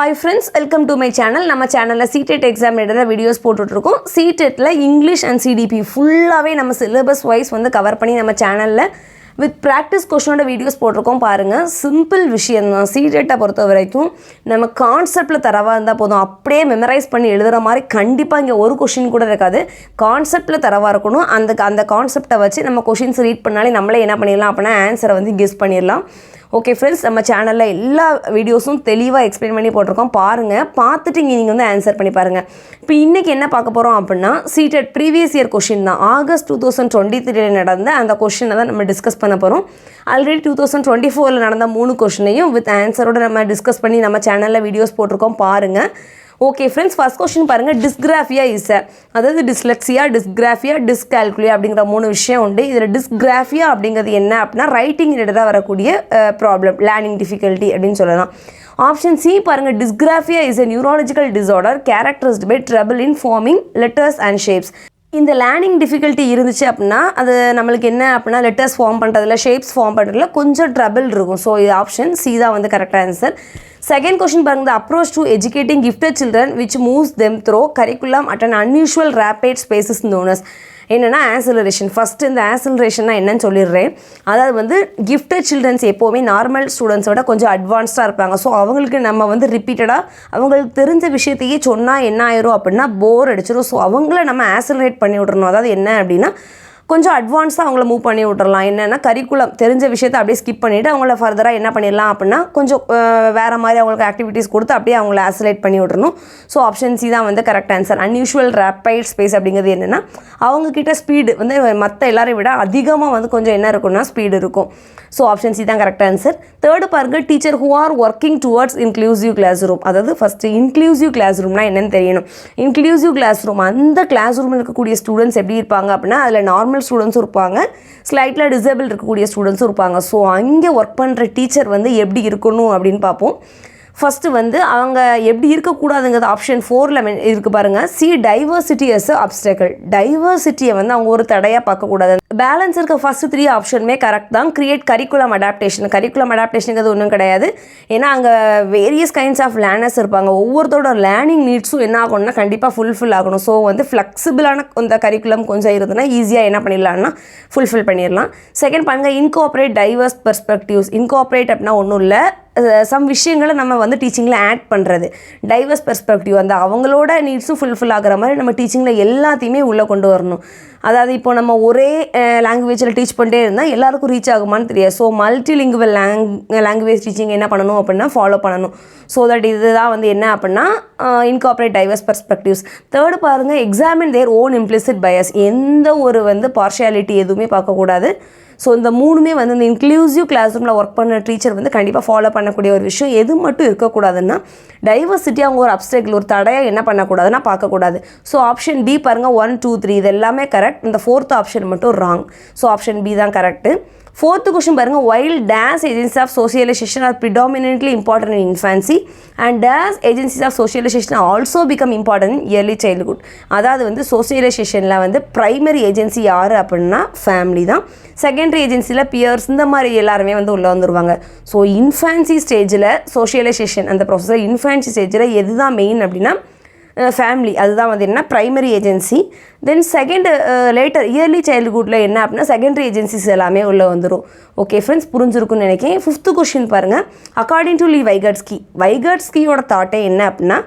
Hi friends, welcome to my channel. நம்ம சேனல்ல CTET exam எழுதுற வீடியோஸ் போட்டுட்டு இருக்கோம். CTETல English and CDP ஃபுல்லாவே நம்ம syllabus wise வந்து கவர் பண்ணி நம்ம சேனல்ல with practice question வீடியோஸ் போட்டுருக்கோம் பாருங்க. சிம்பிள் விஷயம் தான். CTET பொறுத்த வரைக்கும் நம்ம கான்செப்ட்ல தரவா இருந்தா போதும். அப்படியே மெமரைஸ் பண்ணி எழுதுற மாதிரி கண்டிப்பா இங்க ஒரு क्वेश्चन கூட இருக்காது. கான்செப்ட்ல தரவா இருக்கணும். அந்த கான்செப்ட்டை வச்சு நம்ம क्वेश्चंस ரீட் பண்ணாலே நம்மளே என்ன பண்ணிடலாம் அப்படினா ஆன்சரை வந்து கெஸ் பண்ணிடலாம். ஓகே ஃப்ரெண்ட்ஸ், நம்ம சேனலில் எல்லா வீடியோஸும் தெளிவாக எக்ஸ்பிளைன் பண்ணி போட்டிருக்கோம் பாருங்கள். பார்த்துட்டு நீங்கள் வந்து ஆன்சர் பண்ணி பாருங்கள். இப்போ இன்றைக்கி என்ன பார்க்க போகிறோம் அப்படின்னா CTET ப்ரீவியஸ் இயர் கொஷின் தான். ஆகஸ்ட் 2023 நடந்த அந்த கொஷினை தான் நம்ம டிஸ்கஸ் பண்ண போகிறோம். ஆல்ரெடி 2024 நடந்த 3 கொஷினையும் வித் ஆன்சரோடு நம்ம டிஸ்கஸ் பண்ணி நம்ம சேனலில் வீடியோஸ் போட்டிருக்கோம் பாருங்கள். ஓகே ஃப்ரெண்ட்ஸ், ஃபர்ஸ்ட் கொஸ்டின் பாருங்கள். டிஸ்கிராஃபியா இஸ் அதாவது டிஸ்லெக்ஸியா, டிஸ்கிராஃபியா, டிஸ்கால்குலியா அப்படிங்கிற 3 விஷயம் உண்டு. இதில் டிஸ்கிராஃபியா அப்படிங்கிறது என்ன அப்படின்னா ரைட்டிங் ரிலேட்டடாக வரக்கூடிய ப்ராப்ளம், லேர்னிங் டிஃபிகல்ட்டி அப்படின்னு சொல்லலாம். ஆப்ஷன் சி பாருங்கள். Dysgraphia is a neurological disorder characterised by trouble in forming letters and shapes. இந்த லேர்னிங் டிஃபிகல்ட்டி இருந்துச்சு அப்படின்னா அது நம்மளுக்கு என்ன அப்படின்னா லெட்டர்ஸ் ஃபார்ம் பண்ணுறதுல, ஷேப்ஸ் ஃபார்ம் பண்ணுறதுல கொஞ்சம் ட்ரபிள் இருக்கும். ஸோ இது ஆப்ஷன் சி தான் வந்து கரெக்டாக ஆன்சர். செகண்ட் கொஸ்டின் பாருங்க. Approach to educating gifted children which moves them through curriculum at an unusual rapid spaces known as. என்னென்னா ஆக்சிலரேஷன். ஃபஸ்ட்டு இந்த ஆக்சிலரேஷன்னா என்னன்னு சொல்லிடுறேன். அதாவது வந்து கிஃப்டட் சில்ட்ரன்ஸ் எப்போவுமே நார்மல் ஸ்டூடெண்ட்ஸோட கொஞ்சம் அட்வான்ஸ்டாக இருப்பாங்க. ஸோ அவங்களுக்கு நம்ம வந்து ரிப்பீட்டடாக அவங்களுக்கு தெரிஞ்ச விஷயத்தையே சொன்னால் என்ன ஆயிரும் அப்படின்னா போர் அடிச்சிடும். ஸோ அவங்கள நம்ம ஆக்சிலரேட் பண்ணி விட்றணும். அதாவது என்ன அப்படின்னா கொஞ்சம் அட்வான்ஸாக அவங்கள மூவ் பண்ணி விட்றலாம். என்னென்னா கரிக்குலம் தெரிஞ்ச விஷயத்தை அப்படியே ஸ்கிப் பண்ணிவிட்டு அவங்கள ஃபர்தராக என்ன பண்ணிடலாம் அப்படின்னா கொஞ்சம் வேறு மாதிரி அவங்களுக்கு ஆக்டிவிட்டீஸ் கொடுத்து அப்படியே அவங்கள ஆக்சிலேட் பண்ணி விட்றணும். ஸோ ஆப்ஷன் சி தான் வந்து கரெக்ட் ஆன்சர். அன்யூஷுவல் ரேப்பைட் ஸ்பேஸ் அப்படிங்கிறது என்னென்னா அவங்கக்கிட்ட ஸ்பீடு வந்து மற்ற எல்லாரையும் விட அதிகமாக வந்து கொஞ்சம் என்ன இருக்குன்னா ஸ்பீடு இருக்கும். ஸோ ஆப்ஷன் சி தான் கரெக்ட் ஆன்சர். தேர்டு பாருங்கள். Teacher who are working towards inclusive classroom. அதாவது ஃபஸ்ட்டு இன்க்ளூசிவ் கிளாஸ் ரூம்னா என்னென்னு தெரியணும். இன்க்ளூசிவ் கிளாஸ் ரூம், அந்த கிளாஸ் ரூமில் இருக்கக்கூடிய ஸ்டூடெண்ட்ஸ் எப்படி இருப்பாங்க அப்படின்னா அதில் நார்மல் ஸ்டூடெண்ட்ஸும் இருப்பாங்க, ஸ்லைட்டில் டிசேபிள் இருக்கக்கூடிய ஸ்டூடெண்ட்ஸும் இருப்பாங்க. ஸோ அங்கே ஒர்க் பண்ணுற டீச்சர் வந்து எப்படி இருக்கணும் அப்படின்னு பார்ப்போம். ஃபஸ்ட்டு வந்து அவங்க எப்படி இருக்கக்கூடாதுங்கிறது ஆப்ஷன் 4ல் இருக்குது பாருங்கள். C diversity as obstacle. டைவர்சிட்டியை வந்து அவங்க ஒரு தடையாக பார்க்கக்கூடாது. பேலன்ஸ் இருக்க ஃபஸ்ட்டு 3 ஆப்ஷனுமே கரெக்ட் தான். Create curriculum adaptation. கரிக்குலம் அடாப்டேஷனுங்கிறது ஒன்றும் கிடையாது. ஏன்னா அங்கே வேரியஸ் கைண்ட்ஸ் ஆஃப் லேர்னர்ஸ் இருப்பாங்க. ஒவ்வொருத்தரோட லேர்னிங் நீட்ஸும் என்ன ஆகணும்னா கண்டிப்பாக ஃபுல்ஃபில் ஆகணும். ஸோ வந்து ஃப்ளெக்சிபிளான இந்த கரிக்குலம் கொஞ்சம் இருந்ததுன்னா ஈஸியாக என்ன பண்ணிடலாம்னா ஃபுல்ஃபில் பண்ணிடலாம். செகண்ட் பாருங்கள். இன்கோஆப்ரேட் டைவர்ஸ் பெர்ஸ்பெக்டிவ்ஸ். இன்கோஆப்ரேட் அப்படின்னா ஒன்றும் இல்லை, சம் விஷயங்களை நம்ம வந்து டீச்சிங்கில் ஆட் பண்ணுறது. டைவர்ஸ் பெர்ஸ்பெக்டிவ் வந்து அவங்களோட நீட்ஸும் ஃபுல்ஃபில் ஆகிற மாதிரி நம்ம டீச்சிங்கில் எல்லாத்தையுமே உள்ளே கொண்டு வரணும். அதாவது இப்போ நம்ம ஒரே லாங்குவேஜில் டீச் பண்ணிட்டே இருந்தால் எல்லாருக்கும் ரீச் ஆகுமான்னு தெரியாது. ஸோ மல்டிலிங்குவல் லாங்குவேஜ் டீச்சிங் என்ன பண்ணணும் அப்படின்னா ஃபாலோ பண்ணணும். ஸோ தட் இதுதான் வந்து என்ன அப்படின்னா இன்கார்பரேட் டைவர்ஸ் பெர்ஸ்பெக்டிவ்ஸ். தேர்டு பாருங்கள். Examine their own implicit bias. எந்த ஒரு வந்து பார்ஷியாலிட்டி எதுவுமே பார்க்கக்கூடாது. ஸோ இந்த 3மே வந்து இந்த இன்க்ளூசிவ் கிளாஸ் ரூமில் ஒர்க் பண்ண டீச்சர் வந்து கண்டிப்பாக ஃபாலோ பண்ணக்கூடிய ஒரு விஷயம். எது மட்டும் இருக்கக்கூடாதுன்னா டைவர்சிட்டி அவங்க ஒரு அப்டக்கிள், ஒரு தடையாக என்ன பண்ணக்கூடாதுன்னா பார்க்கக்கூடாது. ஸோ ஆப்ஷன் பி பாருங்கள். 1, 2, 3 இது எல்லாமே கரெக்ட். இந்த 4th ஆப்ஷன் மட்டும் ராங். ஸோ ஆப்ஷன் பி தான் கரெக்டு. 4th கொஸ்டின் பாருங்கள். While these agencies of socialisation are predominantly important in infancy and these agencies of socialisation also become important in early childhood. அதாவது வந்து சோசியலைசேஷனில் வந்து primary agency யார் அப்படின்னா family தான். Secondary ஏஜென்சியில் piers இந்த மாதிரி எல்லாருமே வந்து உள்ளே வந்துடுவாங்க. ஸோ இன்ஃபான்சி ஸ்டேஜில் சோசியலைசேஷன் அந்த ப்ராசஸில் இன்ஃபான்சி ஸ்டேஜில் எது தான் மெயின் அப்படின்னா ஃபேமிலி, அதுதான் வந்து என்ன primary agency. Then second later early சைல்டுஹுட்டில் என்ன அப்படின்னா செகண்டரி ஏஜென்சிஸ் எல்லாமே உள்ளே வந்துடும். ஓகே ஃப்ரெண்ட்ஸ், புரிஞ்சிருக்குன்னு நினைக்கிறேன். 5th கொஸ்டின் பாருங்கள். According to வைகட்ஸ்கி. வைகட்ஸ்கியோட தாட்டே என்ன அப்படின்னா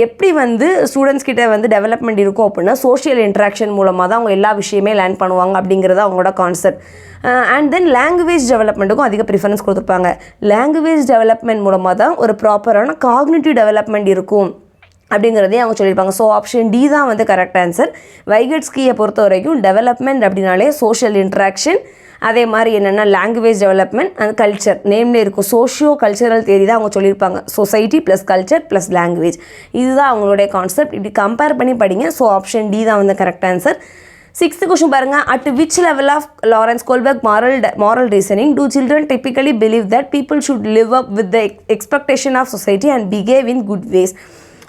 எப்படி வந்து ஸ்டூடெண்ட்ஸ் கிட்ட வந்து டெவலப்மெண்ட் இருக்கும் அப்படின்னா சோஷியல் இன்ட்ராக்ஷன் மூலமாக தான் அவங்க எல்லா விஷயமே லேர்ன் பண்ணுவாங்க அப்படிங்கிறது அவங்களோட கான்செப்ட். அண்ட் தென் லாங்குவேஜ் டெவலப்மெண்ட்டுக்கும் அதிக ப்ரிஃபரன்ஸ் கொடுத்துருப்பாங்க. லாங்குவேஜ் டெவலப்மெண்ட் மூலமாக தான் ஒரு ப்ராப்பரான காக்னிட்டிவ் டெவலப்மெண்ட் இருக்கும் அப்படிங்கிறதே அவங்க சொல்லியிருப்பாங்க. ஸோ ஆப்ஷன் டி தான் வந்து கரெக்ட் ஆன்சர். வைகட்ஸ்கியை பொறுத்த வரைக்கும் டெவலப்மெண்ட் அப்படின்னாலே சோஷியல் இன்ட்ராக்ஷன், அதே மாதிரி என்னென்னா லாங்குவேஜ் டெவலப்மெண்ட் அண்ட் கல்ச்சர் நேம்லேயே இருக்கும். சோஷியோ கல்ச்சரல் தியரி தான் அவங்க சொல்லியிருப்பாங்க. Society plus culture plus language, இதுதான் அவங்களுடைய கான்செப்ட். இப்படி கம்பேர் பண்ணி படிங்க. ஸோ ஆப்ஷன் டி தான் வந்து கரெக்ட் ஆன்சர். 6th கொஸ்டின் பாருங்கள். At which level of Lawrence Kohlberg moral reasoning do children typically believe that people should live up with the expectation of society and behave in good ways?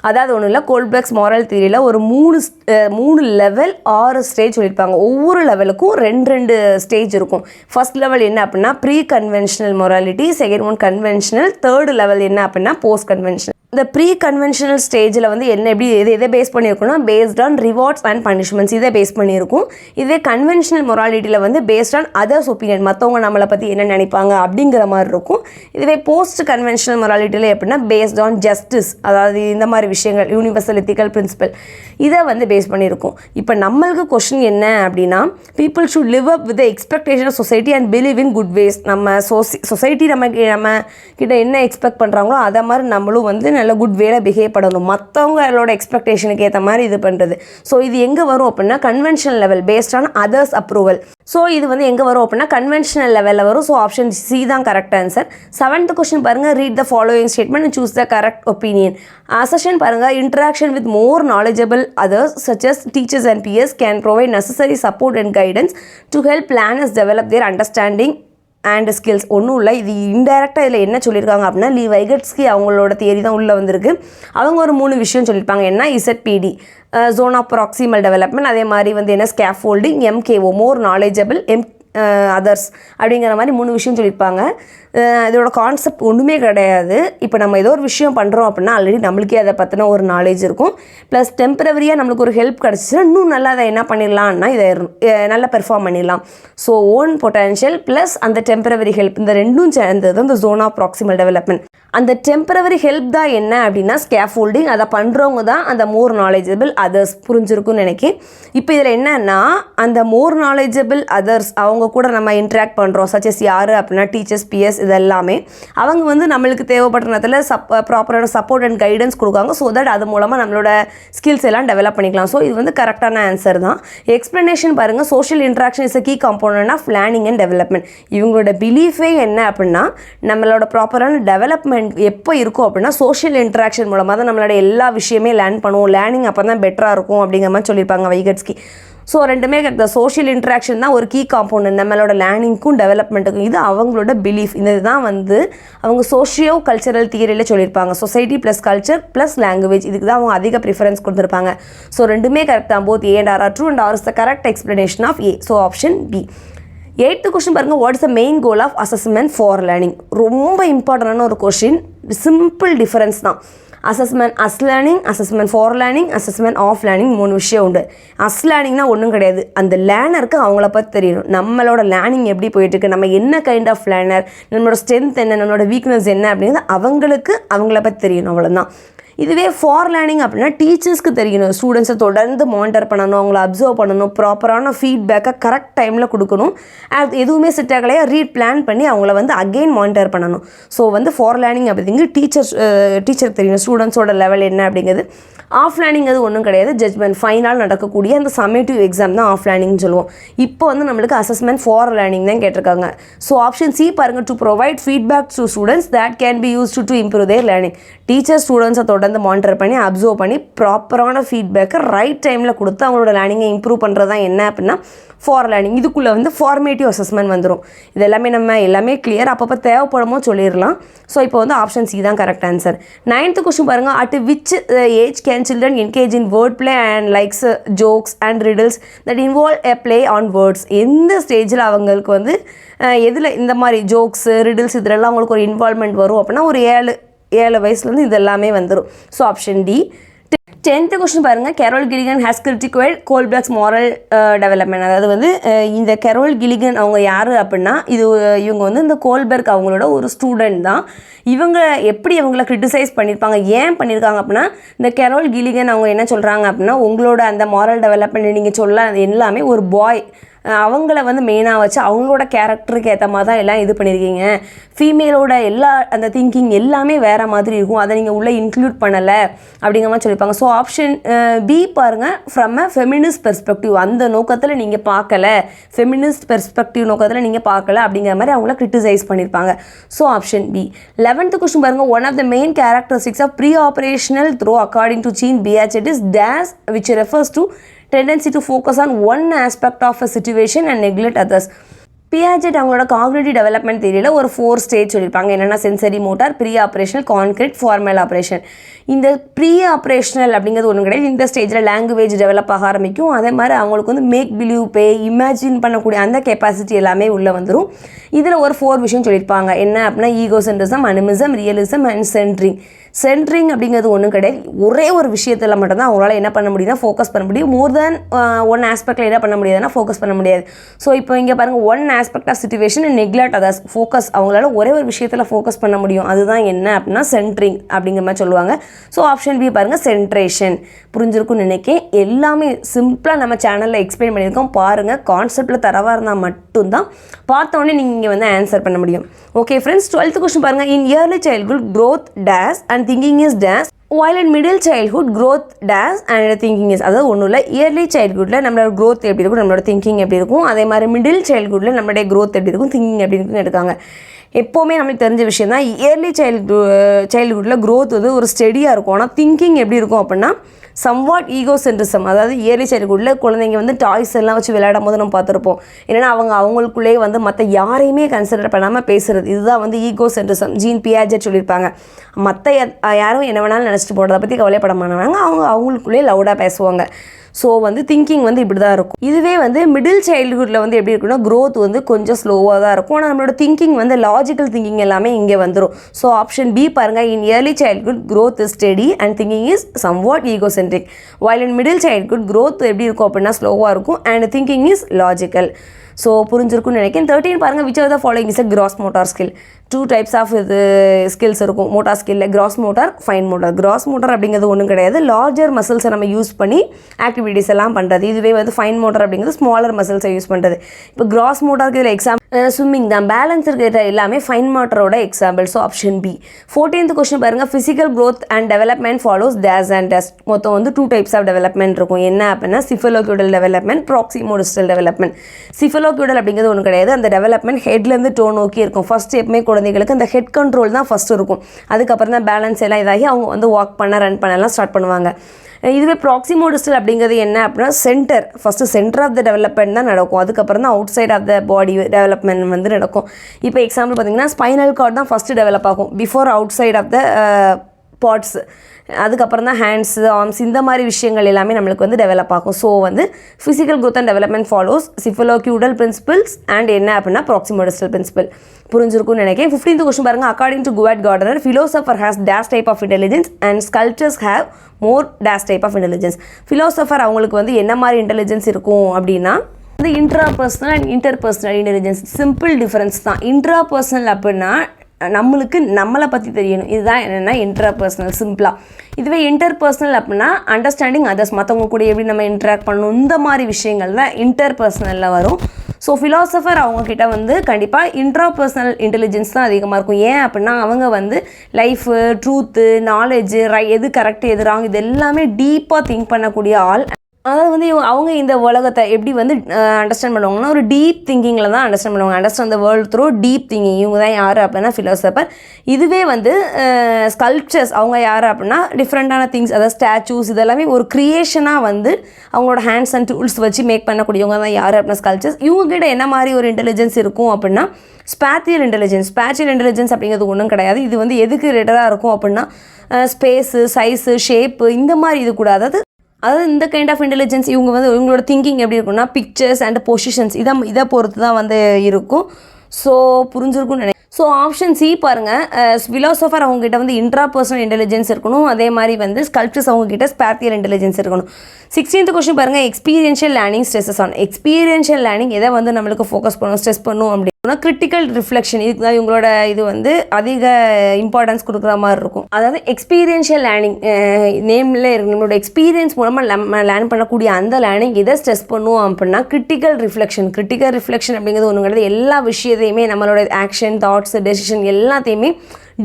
அதாவது ஒன்றும் இல்லை, கோல்பர்க்ஸ் moral தியரியில் ஒரு 3 level 6 stage சொல்லியிருப்பாங்க. ஒவ்வொரு லெவலுக்கும் 2 stage இருக்கும். First level என்ன அப்படின்னா pre conventional morality, second one conventional, third level என்ன அப்படின்னா போஸ்ட் கன்வென்ஷனல். இந்த ப்ரீ கன்வென்ஷனல் ஸ்டேஜில் வந்து என்ன எப்படி எதை பேஸ் பண்ணியிருக்குன்னா based on rewards and punishments இதை பேஸ் பண்ணியிருக்கும். இதே கன்வென்ஷனல் மொராலிட்டியில் வந்து பேஸ்ட் ஆன் அதர்ஸ் ஒப்பீனியன், மற்றவங்க நம்மளை பற்றி என்ன நினைப்பாங்க அப்படிங்கிற மாதிரி இருக்கும். இதுவே போஸ்ட் கன்வென்ஷனல் மொராலிட்டியில் எப்படின்னா பேஸ்ட் ஆன் ஜஸ்டிஸ், அதாவது இந்த மாதிரி விஷயங்கள், யூனிவர்சல் எத்திக்கல் பிரின்சிபல் இதை வந்து பேஸ் பண்ணியிருக்கும். இப்போ நம்மளுக்கு கொஸ்டின் என்ன அப்படின்னா, people should live up with expectation of society and believe in good ways. நம்ம சொசைட்டி நம்ம கிட்ட என்ன எக்ஸ்பெக்ட் பண்ணுறாங்களோ அதை மாதிரி நம்மளும் வந்து நல்ல குட் வேல பிஹேவ் பண்ணணும், மற்றவங்களோட எக்ஸ்பெக்டேஷனுக்கு ஏற்ற மாதிரி இது பண்ணுறது. ஸோ இது எங்கே வரும் அப்படின்னா conventional level based on others approval. So இது வந்து எங்கே வரும் அப்படின்னா கன்வென்ஷனல் லெவலில் வரும். ஸோ ஆப்ஷன் சி தான் கரெக்ட் ஆன்சர். 7th கொஸ்டின் பாருங்கள், read the following statement and choose the correct opinion. Assertion பாருங்கள், interaction with more knowledgeable others such as teachers and peers can provide necessary support and guidance to help learners develop their understanding and skills. ஒன்றும் இல்லை, இது இன்டெரக்டாக இதில் என்ன சொல்லியிருக்காங்க அப்படின்னா வைகட்ஸ்கி அவங்களோட theory தான் உள்ளே வந்திருக்கு. அவங்க ஒரு 3 விஷயம் சொல்லியிருப்பாங்க. என்ன இசட்பிடி, ஜோன் ஆஃப் ப்ராக்சிமல் டெவலப்மெண்ட், அதே மாதிரி வந்து என்ன ஸ்கேஃபோல்டிங், எம்கேஓ மோர் நாலேஜபிள், அதர்ஸ் அப்படிங்கிற மாதிரி 3 விஷயம் சொல்லியிருப்பாங்க. இதோட கான்செப்ட் ஒன்றுமே கிடையாது. இப்போ நம்ம ஏதோ ஒரு விஷயம் பண்ணுறோம் அப்படின்னா ஆல்ரெடி நம்மளுக்கே அதை பற்றின ஒரு நாலேஜ் இருக்கும். ப்ளஸ் டெம்பரவரியாக நம்மளுக்கு ஒரு ஹெல்ப் கிடச்சிச்சுன்னா இன்னும் நல்லா அதை என்ன பண்ணிடலாம்னா இதை நல்லா பெர்ஃபார்ம் பண்ணிடலாம். ஸோ ஓன் பொட்டன்ஷியல் ப்ளஸ் அந்த டெம்பரவரி ஹெல்ப், இந்த ரெண்டும் சேர்ந்தது இந்த ஜோன் ஆஃப் ப்ராக்சிமல் டெவலப்மெண்ட். அந்த டெம்பரவரி ஹெல்ப் தான் என்ன அப்படின்னா ஸ்கேஃபோல்டிங். அதை பண்ணுறவங்க தான் அந்த மோர் நாலேஜபிள் அதர்ஸ். புரிஞ்சிருக்குன்னு நினைக்கிறேன். இப்போ இதில் என்னன்னா அந்த மோர் நாலேஜபிள் அதர்ஸ் அவங்க கூட நம்ம இன்ட்ராக்ட் பண்ணுறோம். சச்சஸ் யார் அப்படின்னா டீச்சர்ஸ், பிஎஸ், இது எல்லாமே அவங்க வந்து நம்மளுக்கு தேவைப்படுற நேரத்தில் ப்ராப்பரான சப்போர்ட் அண்ட் கைடன்ஸ் கொடுக்காங்க. ஸோ தட் அது மூலமாக நம்மளோட ஸ்கில்ஸ் எல்லாம் டெவலப் பண்ணிக்கலாம். ஸோ இது வந்து கரெக்டான ஆன்சர் தான். எக்ஸ்ப்ளனேஷன் பாருங்கள், social interaction is a key component of learning and development. இவங்களோட பிலீஃபே என்ன அப்படின்னா நம்மளோட ப்ராப்பரான டெவலப்மெண்ட் எப்போ இருக்கும் அப்படின்னா சோஷியல் இன்ட்ராக்ஷன் மூலமாக தான் நம்மளோட எல்லா விஷயமே லேர்ன் பண்ணுவோம். லேர்னிங் அப்போ தான் பெட்டராக இருக்கும் அப்படிங்கிற மாதிரி சொல்லியிருப்பாங்க வைகட்ஸ்கி. ஸோ ரெண்டுமே இந்த சோஷியல் இன்ட்ராக்ஷன் தான் ஒரு கீ காம்போனன்ட் நம்மளோட லேர்னிங்க்கும் டெவலப்மெண்ட்டுக்கும். இது அவங்களோட பிலீஃப். இந்த இதுதான் வந்து அவங்க சோஷியோ கல்ச்சரல் தியரியில் சொல்லியிருப்பாங்க. Society plus culture plus language, இதுக்கு தான் அவங்க அதிக ப்ரிஃபரன்ஸ் கொடுத்துருப்பாங்க. ஸோ ரெண்டுமே கரெக்ட் தான். Both A and R are true and R is the correct explanation of A. So option B. 8th question பாருங்கள், what is the main goal of assessment for learning. ரொம்ப இம்பார்ட்டண்டான ஒரு question. Simple difference தான். Assessment as learning, assessment for learning, assessment of learning 3 விஷயம் உண்டு. As லேர்னிங்னா ஒன்றும் கிடையாது, அந்த லேர்னருக்கு அவங்கள பற்றி தெரியணும். நம்மளோட லேர்னிங் எப்படி போயிட்டுருக்கு, நம்ம என்ன கைண்ட் ஆஃப் லேர்னர், நம்மளோட ஸ்ட்ரென்த் என்ன, நம்மளோட வீக்னஸ் என்ன அப்படிங்கிறது அவங்கள பற்றி தெரியணும், அவ்வளோதான். இதுவே ஃபார் லேர்னிங் அப்படின்னா டீச்சர்ஸ்க்கு தெரியணும். ஸ்டூடெண்ட்ஸை தொடர்ந்து மானிட்டர் பண்ணணும், அவங்கள அப்சர்வ் பண்ணணும், ப்ராப்பரான ஃபீட்பேக்கை கரெக்ட் டைமில் கொடுக்கணும். அது எதுவுமே செட் ஆகலையா பிளான் பண்ணி அவங்கள வந்து அகெயின் மானிட்டர் பண்ணணும். ஸோ வந்து ஃபார் லேர்னிங் அப்படிங்கிறது டீச்சருக்கு தெரியணும் ஸ்டூடெண்ட்ஸோட லெவல் என்ன அப்படிங்கிறது. ஆஃப் லேர்னிங் அது ஒன்றும் கிடையாது, ஜட்ஜ்மெண்ட் ஃபைனல் நடக்கக்கூடிய அந்த சம்மேட்டிவ் எக்ஸாம் தான் ஆஃப் லேர்னிங்னு சொல்லுவோம். இப்போ வந்து நம்மளுக்கு அசஸ்மெண்ட் ஃபார் லேர்னிங் தான் கேட்டிருக்காங்க. ஸோ ஆப்ஷன் சி பாருங்கள், to provide feedback to students that can be used to improve their learning. Teacher ஸ்டூடெண்ட்ஸை தொடர்ந்து மானிட்டர் பண்ணி அப்சர்வ் பண்ணி ப்ராப்பரான ஃபீட்பேக்கை ரைட் டைமில் கொடுத்து அவங்களோட லேர்னிங்கை இம்ப்ரூவ் பண்ணுறது தான் என்ன அப்படின்னா ஃபார் லேர்னிங். இதுக்குள்ளே வந்து ஃபார்மேட்டிவ் அசஸ்மெண்ட் வந்துடும். இது எல்லாமே கிளியர், அப்பப்போ தேவைப்படுமோ சொல்லிடலாம். ஸோ இப்போ வந்து ஆப்ஷன் சி தான் கரெக்ட் ஆன்சர். 9th கொஸ்டின் பாருங்கள், at which age can children engage in word play and likes jokes and riddles that involve a play on words. எந்த ஸ்டேஜில் அவங்களுக்கு வந்து எதில் இந்த மாதிரி ஜோக்ஸு ரிடில்ஸ் இதெல்லாம் அவங்களுக்கு ஒரு இன்வால்மெண்ட் வரும் அப்படின்னா ஒரு 7 வயசுலேருந்து இது எல்லாமே வந்துடும். So option D. 10th question பாருங்கள், Carol Gilligan has critiqued Kohlberg's moral development. அதாவது வந்து இந்த கேரோல் கில்லிகன் அவங்க யார் அப்படின்னா இவங்க வந்து இந்த கோல்பர்க் அவங்களோட ஒரு ஸ்டூடெண்ட் தான். இவங்க எப்படி அவங்கள கிரிட்டிசைஸ் பண்ணியிருப்பாங்க, ஏன் பண்ணியிருக்காங்க அப்படின்னா இந்த கேரோல் கில்லிகன் அவங்க என்ன சொல்கிறாங்க அப்படின்னா உங்களோட அந்த மாரல் டெவலப்மெண்ட் நீங்கள் சொல்ல எல்லாமே ஒரு பாய் அவங்கள வந்து மெயினாக வச்சு அவங்களோட கேரக்டருக்கு ஏற்ற மாதிரி தான் எல்லாம் இது பண்ணியிருக்கீங்க. ஃபீமேலோட எல்லா அந்த திங்கிங் எல்லாமே வேறு மாதிரி இருக்கும், அதை நீங்கள் உள்ளே இன்க்ளூட் பண்ணலை அப்படிங்கிற மாதிரி சொல்லியிருப்பாங்க. ஸோ ஆப்ஷன் பி பாருங்கள், ஃப்ரம் அ ஃபெமினிஸ்ட் பெர்ஸ்பெக்டிவ், அந்த நோக்கத்தில் நீங்கள் பார்க்கல, ஃபெமினிஸ்ட் பெர்ஸ்பெக்டிவ் நோக்கத்தில் நீங்கள் பார்க்கல அப்படிங்கிற மாதிரி அவங்கள கிரிட்டிசைஸ் பண்ணியிருப்பாங்க. So option B. 11th question பாருங்கள், one of the main characteristics of pre operational thought according to Jean Piaget is dash which refers to tendency to focus on one aspect of a situation and neglect others. Piaget அவங்களோட cognitive development தியரியில் ஒரு 4 stage சொல்லியிருப்பாங்க. என்னென்னா sensory motor, pre operational, concrete, formal operation. இந்த pre operational அப்படிங்கிறது ஒன்றும் கிடையாது. இந்த ஸ்டேஜில் லாங்குவேஜ் டெவலப் ஆக ஆரம்பிக்கும். அதே மாதிரி அவங்களுக்கு வந்து மேக் பிலீவ் பே, இமேஜின் பண்ணக்கூடிய அந்த கெப்பாசிட்டி எல்லாமே உள்ளே வந்துடும். இதில் ஒரு 4 விஷயம் சொல்லியிருப்பாங்க. என்ன அப்படின்னா egocentrism, animism, realism and centring. Centring அப்படிங்கிறது ஒன்றும் கிடையாது. ஒரே ஒரு விஷயத்தில் மட்டும்தான் அவங்களால என்ன பண்ண முடியும்னா ஃபோக்கஸ் பண்ண முடியும். மோர் தேன் ஒன் ஆஸ்பெக்டில் என்ன பண்ண முடியாதுன்னா ஃபோக்கஸ் பண்ண முடியாது. ஸோ இப்போ இங்கே பாருங்கள், one aspect of situation neglect others. Focus, அவங்களால ஒரே ஒரு விஷயத்தில் ஃபோக்கஸ் பண்ண முடியும். அதுதான் என்ன அப்படின்னா சென்ட்ரிங் அப்படிங்கிற மாதிரி சொல்லுவாங்க. ஸோ ஆப்ஷன் பி பாருங்கள், சென்ட்ரேஷன். புரிஞ்சிருக்கும்னு நினைக்கிறேன். எல்லாமே சிம்பிளாக நம்ம சேனலில் எக்ஸ்பிளைன் பண்ணியிருக்கோம். பாருங்கள், கான்செப்டில் தரவாக இருந்தால் மட்டும்தான் பார்த்தோன்னே நீங்கள் இங்கே வந்து ஆன்சர் பண்ண முடியும். ஓகே ஃப்ரெண்ட்ஸ், 12th கொஸ்டின் பாருங்கள். In early childhood growth dash and thinking is dash, while in middle childhood growth dash and thinking is. அதாவது ஒன்றும் இல்லை, இயர்லி சைல்ட்ஹுட்டில் நம்மளோட growth எப்படி இருக்கும், நம்மளோட திங்கிங் எப்படி இருக்கும், அதே மாதிரி மிடில் சைல்ட்ஹுட்டில் நம்மளுடைய growth எப்படி இருக்கும், திங்கிங் எப்படி இருக்குன்னு எடுக்காங்க. எப்போவுமே நம்மளுக்கு தெரிஞ்ச விஷயம் தான், இயர்லி சைல்ட்ஹுட்டில் growth வந்து ஒரு ஸ்டெடியாக இருக்கும். ஆனால் திங்கிங் எப்படி இருக்கும் அப்படின்னா சம்வாட் ஈகோசென்ட்ரிசம். அதாவது இயர்லி சைல்ட்ஹுட்டில் குழந்தைங்க வந்து டாய்ஸ் எல்லாம் வச்சு விளையாடும் போது நம்ம பார்த்துருப்போம். ஏன்னா அவங்களுக்குள்ளேயே வந்து மற்ற யாரையுமே கன்சிடர் பண்ணாமல் பேசுகிறது. இதுதான் வந்து ஈகோசென்ட்ரிசம். ஜீன் பியாஜெட் சொல்லியிருப்பாங்க. மற்ற யாரும் என்ன வேணாலும் நினச்சிட்டு போகிறத பற்றி கவலைப்பட மாட்டாங்க. அவங்களுக்குள்ளேயே லவுடாக பேசுவாங்க. ஸோ வந்து திங்கிங் வந்து இப்படி தான் இருக்கும். இதுவே வந்து மிடில் சைல்டுஹுட்டில் வந்து எப்படி இருக்குன்னா growth வந்து கொஞ்சம் ஸ்லோவாக தான் இருக்கும். ஆனால் நம்மளோட திங்கிங் வந்து லாஜிக்கல் திங்கிங் எல்லாமே இங்கே வந்துடும். ஸோ ஆப்ஷன் பி பாருங்கள், in early childhood growth is steady and thinking is somewhat egocentric, while in middle childhood growth எப்படி இருக்கும் அப்படின்னா ஸ்லோவாக இருக்கும் and thinking is logical. So புரிஞ்சிருக்கும்னு நினைக்கிறேன். 13 பாருங்கள், which of the following is a gross motor skill. 2 types of இது skills இருக்கும் மோட்டார் ஸ்கில்ல. Gross motor, fine motor. Gross motor அப்படிங்கிறது ஒன்றும் கிடையாது, லார்ஜர் மசில்ஸை நம்ம யூஸ் பண்ணி ஆக்டிவிட்டீஸ் எல்லாம் பண்ணுறது. இதுவே வந்து ஃபைன் மோட்டார் அப்படிங்கிறது ஸ்மாலர் மசில்ஸை யூஸ் பண்ணுறது. இப்போ கிராஸ் மோட்டாருக்கு இதில் எக்ஸாம்பிள் ஸ்விம்மிங் தான். பேலன்ஸ் இருக்கிற எல்லாமே ஃபைன் மோட்டரோட example. So option B. 14th question பாருங்கள், physical growth and development follows dash and test. மொத்தம் வந்து 2 types ஆஃப் டெவலப்மெண்ட் இருக்கும். என்ன அப்படின்னா சிஃபலோக்யூடல் டெவலப்மெண்ட், ப்ராக்சிமோடிஸ்டல் டெவலப்மெண்ட். சிஃபலோக்யூடல் அப்படிங்கிறது ஒன்றும் கிடையாது, அந்த டெவலப்மெண்ட் ஹெட்லேருந்து டோ நோக்கி இருக்கும். ஃபஸ்ட் எப்பவுமே குழந்தைகளுக்கு அந்த ஹெட் கண்ட்ரோல் தான் ஃபஸ்ட் இருக்கும். அதுக்கப்புறம் தான் பேலன்ஸ் எல்லாம் இதாகி அவங்க வந்து வாக் பண்ண, ரன் பண்ணலாம் ஸ்டார்ட் பண்ணுவாங்க. இதுவே ப்ராக்சிமோடிஸ்டல் அப்படிங்கிறது என்ன அப்படின்னா centre, first centre of the development தான் நடக்கும். அதுக்கப்புறம் தான் outside of the body development வந்து நடக்கும். இப்போ எக்ஸாம்பிள் பார்த்தீங்கன்னா ஸ்பைனல் கார்டு தான் ஃபஸ்ட்டு டெவலப் ஆகும் before outside of the parts. அதுக்கப்புறம் தான் ஹேண்ட்ஸு, ஆர்ம்ஸ், இந்த மாதிரி விஷயங்கள் எல்லாமே நம்மளுக்கு வந்து டெவலப் ஆகும். ஸோ வந்து physical growth and development follows cephalocaudal principles and என்ன அப்படின்னா ப்ராக்சிமோடிஸ்டல் பிரின்சிபல். புரிஞ்சிருக்கும்னு நினைக்கிறேன். 15th கொஸ்டின் பாருங்கள், according to Howard Gardner, philosopher has dash type of intelligence and sculptors have more dash type of intelligence. Philosopher அவங்களுக்கு வந்து என்ன மாதிரி intelligence இருக்கும் அப்படின்னா வந்து intrapersonal and interpersonal intelligence. Simple difference தான். இன்ட்ராபர்சனல் அப்படின்னா நம்மளை பற்றி தெரியணும், இதுதான் என்னென்னா இன்ட்ராபர்சனல் சிம்பிளாக. இதுவே இன்டர்பர்சனல் அப்படின்னா அண்டர்ஸ்டாண்டிங் அதர்ஸ், மற்றவங்க கூட எப்படி நம்ம இன்ட்ராக்ட் பண்ணணும், இந்த மாதிரி விஷயங்கள் தான் இன்டர்பர்சனலில் வரும். ஸோ ஃபிலாசபர் அவங்கக்கிட்ட வந்து கண்டிப்பாக இன்ட்ராபர்சனல் இன்டெலிஜென்ஸ் தான் அதிகமாக இருக்கும். ஏன் அப்படின்னா அவங்க வந்து லைஃபு, ட்ரூத்து, நாலேஜு, எது கரெக்டு எது ராங் இது எல்லாமே டீப்பாக திங்க் பண்ணக்கூடிய ஆள். அதாவது வந்து அவங்க இந்த உலகத்தை எப்படி வந்து அண்டர்ஸ்டாண்ட் பண்ணுவாங்கன்னா ஒரு டீப் திங்கிங்கில் தான் அண்டர்ஸ்டாண்ட் பண்ணுவாங்க. Understand the world through deep thinking. இவங்க தான் யார் அப்படின்னா ஃபிலாசபர். இதுவே வந்து ஸ்கல்ப்சர்ஸ் அவங்க யார் அப்படின்னா டிஃப்ரெண்ட்டான திங்ஸ், அதாவது ஸ்டாச்சூஸ் இதெல்லாமே ஒரு க்ரியேஷனாக வந்து அவங்களோட ஹேண்ட்ஸ் அண்ட் டூல்ஸ் வச்சு மேக் பண்ணக்கூடியவங்க தான் யார் அப்படின்னா ஸ்கல்ப்சர்ஸ். இவங்ககிட்ட என்ன மாதிரி ஒரு இன்டெலிஜென்ஸ் இருக்கும் அப்படின்னா ஸ்பேஷியல் இன்டெலிஜென்ஸ். ஸ்பேஷியல் இன்டெலிஜென்ஸ் அப்படிங்கிறது ஒன்றும் கிடையாது. இது வந்து எதுக்கு ரிலேட்டடாக இருக்கும் அப்படின்னா ஸ்பேஸு, சைஸு, ஷேப்பு இந்த மாதிரி இது கூட. அதாவது இந்த கைண்ட் ஆஃப் இன்டெலிஜென்ஸ் இவங்க வந்து இவங்களோட திங்கிங் எப்படி இருக்குன்னா பிக்சர்ஸ் அண்ட் பொசிஷன்ஸ் இதை பொறுத்து தான் வந்து இருக்கும். ஸோ புரிஞ்சிருக்கும்னு நினைக்கிறேன். ஸோ ஆப்ஷன் சி பாருங்கள், ஃபிலாசபர் அவங்ககிட்ட வந்து இன்ட்ராபர்சனல் இன்டெலிஜென்ஸ் இருக்கணும். அதே மாதிரி வந்து ஸ்கல்ப்சர்ஸ் அவங்ககிட்ட ஸ்பேஷியல் இன்டெலிஜென்ஸ் இருக்கணும். 16th கொஸ்டின் பாருங்கள், experiential learning stresses on. Experiential learning எதை வந்து நம்மளுக்கு ஃபோக்கஸ் பண்ணும், ஸ்ட்ரெஸ் பண்ணும் அப்படின்னா கிரிட்டிக்கல் ரிஃப்ளெக்ஷன். இதுக்கு தான் இவங்களோட இது வந்து அதிக இம்பார்ட்டன்ஸ் கொடுக்குற மாதிரி இருக்கும். அதாவது எக்ஸ்பீரியன்ஷியல் லேர்னிங் நேம்ல இருக்கு. நம்மளோட எக்ஸ்பீரியன்ஸ் மூலமாக நம்ம லேர்ன் பண்ணக்கூடிய அந்த லேர்னிங் எதை ஸ்ட்ரெஸ் பண்ணுவோம் அப்படின்னா கிரிட்டிக்கல் ரிஃப்ளெக்ஷன். கிரிட்டிக்கல் ரிஃப்ளெக்ஷன் அப்படிங்கிறது ஒன்று கிடையாது. எல்லா விஷயத்தையுமே நம்மளோட ஆக்ஷன், தாட்ஸ், டெசிஷன் எல்லாத்தையுமே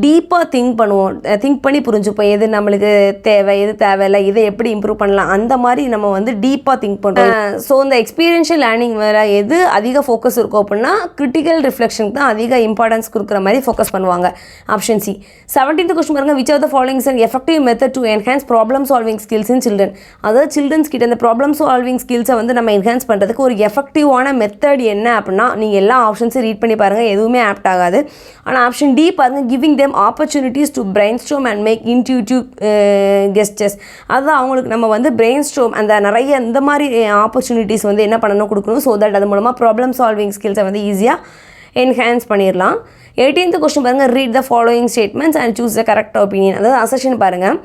டீப்பாக திங்க் பண்ணி புரிஞ்சுப்போம் எது நம்மளுக்கு தேவை எது தேவையில்லை இதை எப்படி இம்ப்ரூவ் பண்ணலாம் அந்த மாதிரி நம்ம வந்து டீப்பாக திங்க் பண்ணுறோம். ஸோ இந்த எக்ஸ்பீரியன்ஷியல் லேர்னிங் வேறு எது அதிக ஃபோக்கஸ் இருக்கும் அப்படின்னா கிரிட்டிக்கல் ரிஃப்ளெக்ஷனுக்கு தான் அதிக இம்பார்ட்டன்ஸ் கொடுக்குற மாதிரி ஃபோக்கஸ் பண்ணுவாங்க. Option C. 17th கொஸ்டின் பாருங்க, which of the following is an effective method to enhance problem solving skills in children. அதாவது சில்ட்ரன்ஸ் கிட்ட இந்த ப்ராப்ளம் சால்விங் ஸ்கில்ஸை வந்து நம்ம என்ஹான்ஸ் பண்ணுறதுக்கு ஒரு எஃபெக்டிவான மெத்தட் என்ன அப்படின்னா நீங்கள் எல்லா ஆப்ஷன்ஸும் ரீட் பண்ணி பாருங்கள், எதுவுமே ஆப்ட் ஆகாது. ஆனால் ஆப்ஷன் டி பாருங்கள், giving them opportunities to brainstorm and make intuitive கெஸ்டர்ஸ். அதுதான் அவங்களுக்கு நம்ம வந்து பிரெயின் ஸ்ட்ரோம் அந்த நிறைய இந்த மாதிரி ஆப்பர்ச்சுனிட்டிஸ் வந்து என்ன பண்ணணும் கொடுக்கணும். ஸோ தட் அது மூலமாக ப்ராப்ளம் சால்விங் ஸ்கில்ஸை வந்து ஈஸியாக என்ஹான்ஸ் பண்ணிடலாம். 18th கொஸ்டின் பாருங்கள், read the following statements and choose the correct opinion. அதாவது அசெஷன் பாருங்கள்,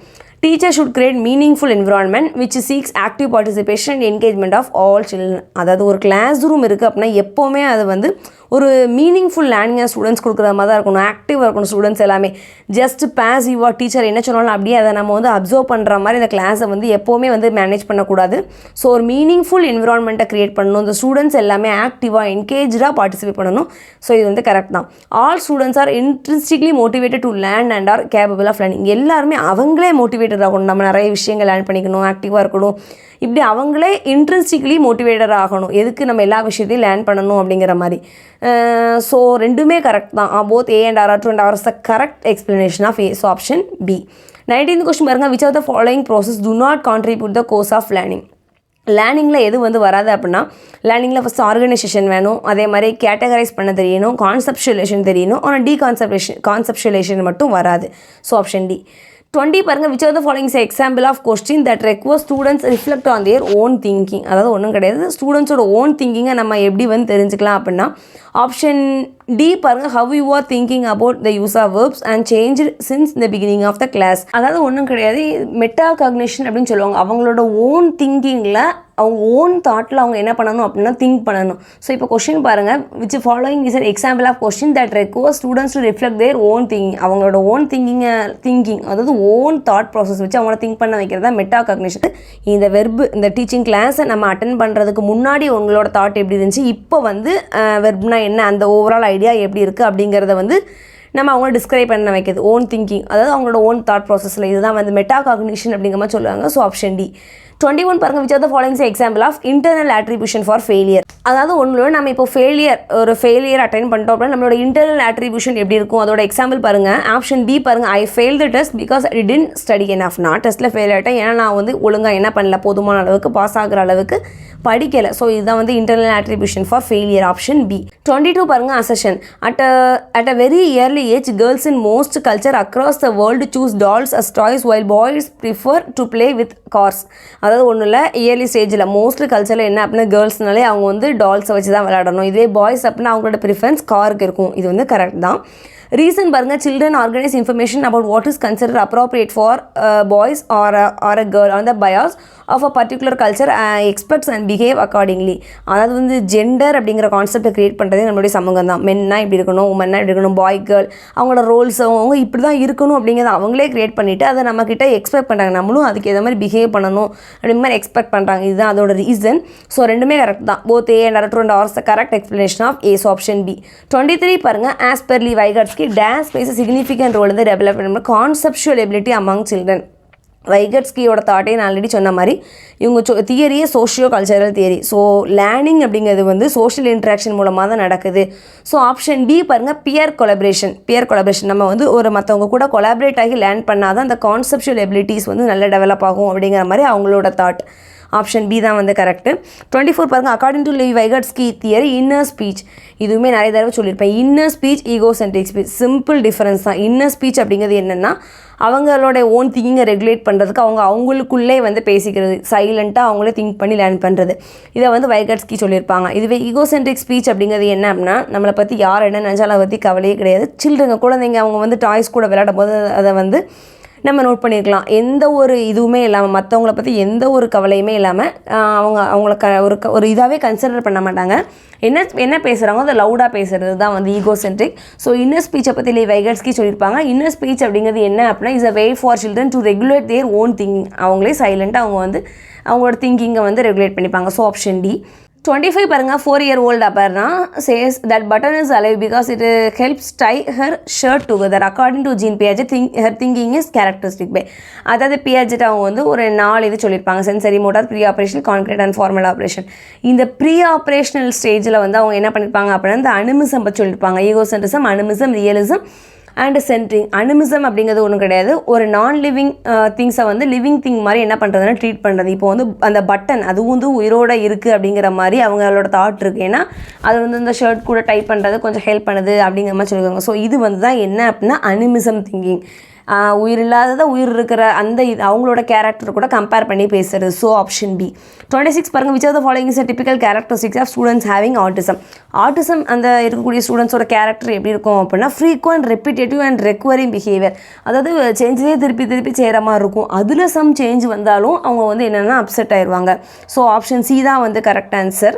teacher should create meaningful environment which seeks active participation and engagement of all children. அதாவது ஒரு கிளாஸ் ரூம் இருக்குது அப்படின்னா எப்போவுமே அது வந்து ஒரு மீனிங்ஃபுல் லேர்னிங்காக ஸ்டூடெண்ட்ஸ் கொடுக்குற மாதிரி தான் இருக்கணும், ஆக்டிவாக இருக்கணும் ஸ்டூடெண்ட்ஸ் எல்லாமே. ஜஸ்ட் பாசிவாக டீச்சர் என்ன சொன்னாலும் அப்படியே அதை நம்ம வந்து அப்சர்வ் பண்ணுற மாதிரி இந்த கிளாஸை வந்து எப்போவுமே வந்து மேனேஜ் பண்ணக்கூடாது. ஸோ ஒரு மீனிங்ஃபுல் என்விரான்மெண்ட்டை க்ரியேட் பண்ணணும், இந்த ஸ்டூடெண்ட்ஸ் எல்லாமே ஆக்டிவாக என்கேஜாக பார்ட்டிசிபேட் பண்ணணும். ஸோ இது வந்து கரெக்ட் தான். All students are interestingly motivated to learn and are capable of learning. எல்லாருமே அவங்களே மோட்டிவேட்டட் ஆகணும், நம்ம நிறைய விஷயங்கள் லேர்ன் பண்ணிக்கணும், ஆக்டிவாக இருக்கணும், இப்படி அவங்களே இன்ட்ரெஸ்டிங்லி மோட்டிவேட்டட் ஆகணும், எதுக்கு நம்ம எல்லா விஷயத்தையும் லேர்ன் பண்ணணும் அப்படிங்கிற மாதிரி. ஸோ ரெண்டுமே கரெக்ட் தான். Both A and R are true and R is the correct explanation of A. So option B. 19th question பாருங்க, which of the following process do not contribute the course of learning. லேர்னிங்கில் எது வந்து வராது அப்படின்னா, லேர்னிங்கில் first organisation வேணும், அதே மாதிரி categorise பண்ண தெரியணும், கான்செப்ஷுவலேஷன் தெரியணும், ஆனால் கான்செப்ஷுவலேஷன் மட்டும் வராது. So option D. 20 பாருங்கள், which of the following is example of question that require students reflect on their own thinking. அதாவது ஒன்றும் கிடையாது, ஸ்டூடெண்ட்ஸோட ஓன் திங்கிங்கை நம்ம எப்படி வந்து தெரிஞ்சுக்கலாம் அப்படின்னா, ஆப்ஷன் டி பாருங்கள், how you are thinking about the use of verbs and change since the beginning of the class. அதாவது ஒன்றும் கிடையாது, மெட்டா காக்னிஷன் அப்படின்னு சொல்லுவாங்க. அவங்களோட ஓன் திங்கிங்கில் அவங்க ஓன் தாட்டில் அவங்க என்ன பண்ணணும் அப்படின்னா திங்க் பண்ணணும். ஸோ இப்போ கொஸ்டின் பாருங்கள், which following is an example of question that require students to reflect their own thinking. அவங்களோட ஓன் திங்கிங் அதாவது ஓன் தாட் ப்ராசஸ் வச்சு அவங்கள திங்க் பண்ண வைக்கிறது தான் மெட்டா காக்னிஷன். இந்த வெர்பு இந்த டீச்சிங் கிளாஸை நம்ம அட்டென்ட் பண்ணுறதுக்கு முன்னாடி உங்களோட தாட் எப்படி இருந்துச்சு, இப்போ வந்து வெர்ப்னா என்ன, அந்த ஓவரால் ஐடியா எப்படி இருக்குது அப்படிங்கிறத வந்து நம்ம அவங்கள டிஸ்கிரைப் பண்ண வைக்கிறது. ஓன் திங்கிங் அதாவது அவங்களோட ஓன் தாட் ப்ராசஸில் இதுதான் வந்து மெட்டா காக்னிஷன் அப்படிங்கிற மாதிரி சொல்லுவாங்க. So option D. 21 பாருங்க, which are the following example of internal attribution for failure. அதாவது ஒன்றோட நம்ம இப்போ ஃபெயிலியர் அட்டைன் பண்ணிட்டோம் அப்படின்னா நம்மளோட இன்டர்னல் அட்ரிபியூஷன் எப்படி இருக்கும், அதோட எக்ஸாம்பிள் பாருங்கள். ஆப்ஷன் டி பாருங்கள், ஐ fail the test because I didn't study enough. நான் டெஸ்ட்டில் ஃபெயில் ஆகிட்டேன் ஏன்னா நான் வந்து ஒழுங்காக என்ன பண்ணல, போதுமான அளவுக்கு பாஸ் ஆகிற அளவுக்கு படிக்கலை. ஸோ இதுதான் வந்து internal attribution for failure. Option B. 22 பாருங்கள், assertion. At a very early age girls in most culture across the world choose dolls as toys while boys prefer to play with cars. அதாவது ஒன்றும் இல்லை, yearly ஸ்டேஜில் mostly கல்ச்சரில் என்ன அப்படின்னா கேர்ள்ஸ்னாலே அவங்க வந்து டால்ஸை வச்சு தான் விளையாடணும், இதே பாய்ஸ் அப்படின்னா அவங்களோட ப்ரிஃபரன்ஸ் காருக்கு இருக்கும். இது வந்து கரெக்ட் தான். ரீசன் பாருங்கள், children organise information about what is consider appropriate for boys or a girl on the bias of a particular culture expects and behave accordingly. அதாவது வந்து ஜெண்டர் அப்படிங்கிற கான்செப்டை க்ரியேட் பண்ணுறதே நம்மளுடைய சமூகம் தான். மென்னா இப்படி இருக்கணும், உமன்னா இப்படி இருக்கணும், பாய் கேர்ள் அவங்களோட ரோல்ஸ் அவங்க இப்படி தான் இருக்கணும் அப்படிங்கிறத அவங்களே க்ரியேட் பண்ணிவிட்டு அதை நம்மக்கிட்ட எக்ஸ்பெக்ட் பண்ணுறாங்க, நம்மளும் அதுக்கு எதை மாதிரி பிஹேவ் பண்ணணும் அப்படி மாதிரி எக்ஸ்பெக்ட் பண்ணுறாங்க. இதுதான் அதோட ரீசன். ஸோ ரெண்டுமே கரெக்ட் தான். Both A and R and R is the correct explanation of A. So option B. 23 பாருங்கள், as per Lev Vygotsky dash plays a significant role in the development of conceptual ability among children. வைகட்ஸ்கியோட தாட்டே நான் already சொன்ன மாதிரி இவங்க தியரியே socio cultural theory. So learning அப்படிங்கிறது வந்து சோஷியல் இன்ட்ராக்ஷன் மூலமாக தான் நடக்குது. ஸோ ஆப்ஷன் டி பாருங்கள், பியர் கொலாபரேஷன் நம்ம வந்து ஒரு மற்றவங்க கூட கொலாபரேட் ஆகி லேர்ன் பண்ணால் தான் அந்த கான்செப்ஷுவல் எபிலிட்டிஸ் வந்து நல்லா டெவலப் ஆகும் அப்படிங்கிற மாதிரி அவங்களோட தாட். ஆப்ஷன் பி தான் வந்து கரெக்டு. 24 பாருங்கள், according to Vygotsky theory inner speech. இதுவுமே நிறைய தடவை சொல்லியிருப்பேன். Inner speech, egocentric speech, simple difference தான். இன்னர் ஸ்பீச் அப்படிங்கிறது என்னென்னா அவங்களோட ஓன் திங்கிங்கை ரெகுலேட் பண்ணுறதுக்கு அவங்களுக்குள்ளே வந்து பேசிக்கிறது, சைலண்ட்டாக அவங்களே திங்க் பண்ணி லேர்ன் பண்ணுறது. இதை வந்து வைகட்ஸ்கி சொல்லியிருப்பாங்க. இதுவே ஈகோசென்ட்ரிக் ஸ்பீச் அப்படிங்கிறது என்ன அப்படின்னா நம்மளை பற்றி யார் என்ன நினச்சாலும் அதை பற்றி கவலையே கிடையாது. சில்ட்ரங்க குழந்தைங்க அவங்க வந்து டாய்ஸ் கூட விளையாடும் போது அதை வந்து நம்ம நோட் பண்ணியிருக்கலாம். எந்த ஒரு இதுவுமே இல்லாமல், மற்றவங்கள பற்றி எந்த ஒரு கவலையுமே இல்லாமல் அவங்கள ஒரு இதாகவே கன்சிடர் பண்ண மாட்டாங்க. என்ன பேசுகிறாங்க அதை லவுடாக பேசுகிறது தான் வந்து ஈகோசென்ட்ரிக். ஸோ இன்னர் ஸ்பீச்சை பற்றி வைகட்ஸ்கி சொல்லியிருப்பாங்க. இன்னர் ஸ்பீச் அப்படிங்கிறது என்ன அப்படின்னா is a way for children to regulate there own thinking. அவங்களே சைலண்ட்டாக அவங்க வந்து அவங்களோட திங்கிங்கை வந்து ரெகுலேட் பண்ணிப்பாங்க. So option D. 25 பாருங்க 4-year-old Aparna says that button is alive because it helps tie her shirt together. According to Jean Piaget, her thinking is characteristic by. அதாவது Piaget அவங்க வந்து ஒரு 4 இது சொல்லியிருப்பாங்க. Sensory motor, pre operational, concrete and formal operation. இந்த pre operational ஸ்டேஜில் வந்து அவங்க என்ன பண்ணியிருப்பாங்க அப்படின்னா இந்த அனிமிசம் பற்றி சொல்லியிருப்பாங்க. Egocentrism, animism, realism and centring. Animism அப்படிங்கிறது ஒன்றும் கிடையாது, ஒரு நான் லிவிங் திங்ஸை வந்து லிவிங் திங் மாதிரி என்ன பண்ணுறதுன்னா ட்ரீட் பண்ணுறது. இப்போ வந்து அந்த பட்டன் அதுவும் வந்து உயிரோடு இருக்குது அப்படிங்கிற மாதிரி அவங்களோட தாட் இருக்குது. ஏன்னா அது வந்து இந்த ஷர்ட் கூட டைப் பண்ணுறது கொஞ்சம் ஹெல்ப் பண்ணுது அப்படிங்கிற மாதிரி சொல்லியிருக்காங்க. ஸோ இது வந்து தான் என்ன அப்படின்னா அனிமிசம் திங்கிங். உயிர் இல்லாததை உயிர் இருக்கிற அந்த இது அவங்களோட கேரக்டர் கூட கம்பேர் பண்ணி பேசுகிறது. So option B. 26 பாருங்கள், which of the following is typical characteristics of students having autism. Autism அந்த இருக்கக்கூடிய ஸ்டூடெண்ட்ஸோட கேரக்டர் எப்படி இருக்கும் அப்படின்னா frequent, repetitive and recurring behaviour. அதாவது சேஞ்சே திருப்பி திருப்பி செய்கிற மாதிரி இருக்கும். அதில் சம் சேஞ்ச் வந்தாலும் அவங்க வந்து என்னென்னா அப்செட் ஆயிடுவாங்க. ஸோ ஆப்ஷன் சி தான் வந்து கரெக்ட் ஆன்சர்.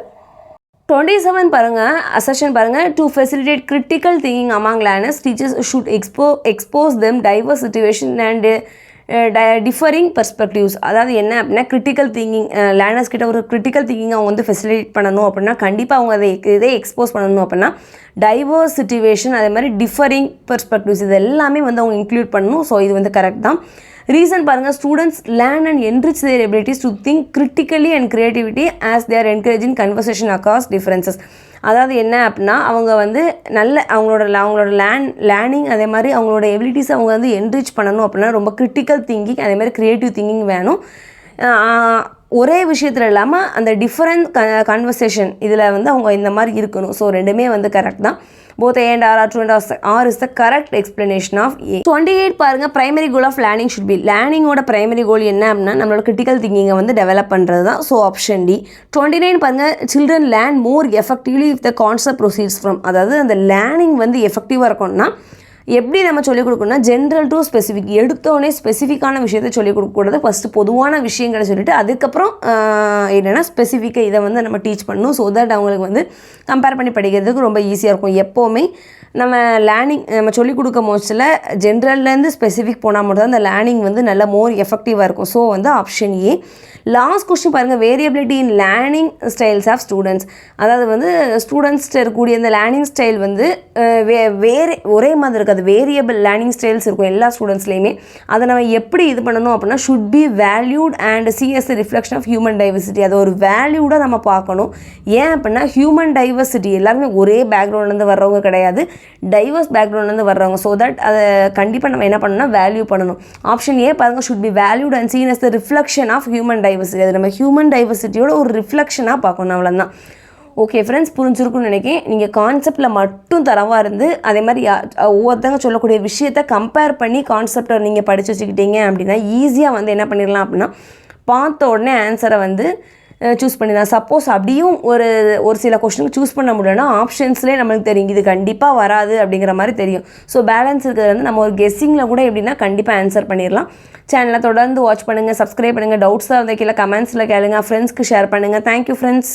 27 பாருங்கள், அசெஷன் பாருங்கள், to facilitate critical thinking among learners teachers should expose them divorce situation and differing perspectives. அதாவது என்ன அப்படின்னா கிரிட்டிக்கல் திங்கிங் லேர்னர்ஸ் கிட்ட ஒரு கிரிட்டிக்கல் திங்கிங் அவங்க வந்து ஃபெசிலிட்டேட் பண்ணணும் அப்படின்னா கண்டிப்பாக அவங்க இதை எக்ஸ்போஸ் பண்ணணும் அப்படின்னா டைவர்ஸ் சிச்சுவேஷன் அதே மாதிரி டிஃபரிங் பெர்ஸ்பெக்டிவ்ஸ் இது எல்லாமே வந்து அவங்க இன்க்ளூட் பண்ணணும். ஸோ இது வந்து கரெக்ட் தான். ரீசன் பாருங்கள், students learn and enrich their abilities to think critically and creativity as their encouraging conversation across differences. அதாவது என்ன அப்படின்னா அவங்க வந்து நல்ல அவங்களோட லேர்னிங் அதே மாதிரி அவங்களோட எபிலிட்டிஸ் அவங்க வந்து என்ரிச் பண்ணணும் அப்படின்னா ரொம்ப கிரிட்டிக்கல் திங்கிங் அதே மாதிரி க்ரியேட்டிவ் திங்கிங் வேணும். ஒரே விஷயத்தில் இல்லாமல் அந்த டிஃப்ரெண்ட் கன்வர்சேஷன் இதில் வந்து அவங்க இந்த மாதிரி இருக்கணும். ஸோ ரெண்டுமே வந்து கரெக்ட் தான். Both A and R are true and R is the correct explanation of A. 28 பாருங்கள், primary goal of learning should be. லேர்னிங்கோட primary goal என்ன அப்படின்னா நம்மளோட critical thinking வந்து டெவலப் பண்ணுறது தான். So option D. 29 பாருங்கள், children learn more effectively if the concept proceeds from. அதாவது அந்த லேர்னிங் வந்து எஃபெக்டிவாக இருக்கணும்னா எப்படி நம்ம சொல்லிக் கொடுக்கணும்னா ஜென்ரல் டு ஸ்பெசிஃபிக், எடுத்தோடனே ஸ்பெசிஃபிக்கான விஷயத்தை சொல்லிக் கொடுக்கக்கூடாது. ஃபஸ்ட்டு பொதுவான விஷயங்களை சொல்லிவிட்டு அதுக்கப்புறம் என்னென்னா ஸ்பெசிஃபிக்கை இதை வந்து நம்ம டீச் பண்ணணும். ஸோ தட் அவங்களுக்கு வந்து கம்பேர் பண்ணி படிக்கிறதுக்கு ரொம்ப ஈஸியாக இருக்கும். எப்போவுமே நம்ம லேர்னிங் நம்ம சொல்லிக் கொடுக்க மோஸ்ட்டில் ஜென்ரல்லேருந்து ஸ்பெசிஃபிக் போனால் மட்டும் தான் அந்த லேர்னிங் வந்து நல்ல மோர் எஃபெக்டிவாக இருக்கும். ஸோ வந்து ஆப்ஷன் ஏ. லாஸ்ட் கொஸ்டின் பாருங்கள், variability in learning styles of students. அதாவது வந்து ஸ்டூடெண்ட்ஸ்ட்டு இருக்கக்கூடிய அந்த லேர்னிங் ஸ்டைல் வந்து வேறு ஒரே மாதிரி இருக்காது, வேரியபிள் லேர்னிங் ஸ்டைல்ஸ் இருக்கும் எல்லா ஸ்டூடெண்ட்ஸ்லேயுமே. அதை நம்ம எப்படி இது பண்ணணும் அப்படின்னா should be valued and seen as reflection of human diversity. அதை ஒரு வேல்யூடாக நம்ம பார்க்கணும். ஏன் அப்படின்னா ஹியூமன் டைவர்சிட்டி எல்லாருமே ஒரே பேக்ரவுண்ட்லேருந்து வர்றவங்க கிடையாது, டைவர்ஸ் பேக்ரவுண்ட்லேருந்து வர்றவங்க. ஸோ தட் அதை கண்டிப்பாக நம்ம என்ன பண்ணணும்னா வேல்யூ பண்ணணும். ஆப்ஷன் ஏ பாருங்கள், should be valued and seen as the reflection of human diversity. அது நம்ம ஹியூமன் டைவர்சிட்டியோட ஒரு ரிஃப்ளெக்ஷனாக பார்க்கணும், அவ்வளோதான். ஓகே ஃப்ரெண்ட்ஸ், புரிஞ்சிருக்குன்னு நினைக்கிறேன். நீங்கள் கான்செப்டில் மட்டும் தரவாக இருந்து அதே மாதிரி ஒவ்வொருத்தங்க சொல்லக்கூடிய விஷயத்தை கம்பேர் பண்ணி கான்செப்டை நீங்கள் படித்து வச்சுக்கிட்டீங்க அப்படின்னா ஈஸியாக வந்து என்ன பண்ணிடலாம் அப்படின்னா பார்த்த உடனே ஆன்சரை வந்து சூஸ் பண்ணிடலாம். சப்போஸ் அப்படியும் ஒரு சில கொஸ்டினுக்கு சூஸ் பண்ண முடியலன்னா ஆப்ஷன்ஸ்லேயே நம்மளுக்கு தெரியும் இது கண்டிப்பாக வராது அப்படிங்கிற மாதிரி தெரியும். ஸோ பேலன்ஸ் இருக்கிறது வந்து நம்ம ஒரு கெஸ்ஸிங்கில் கூட எப்படின்னா கண்டிப்பாக ஆன்சர் பண்ணிடலாம். சேனலை தொடர்ந்து வாட்ச் பண்ணுங்கள், சப்ஸ்கிரைப் பண்ணுங்கள். டவுட்ஸாக இருந்தால் கீழே கமெண்ட்ஸில் கேளுங்க, ஃப்ரெண்ட்ஸ்க்கு ஷேர் பண்ணுங்கள். Thank you friends.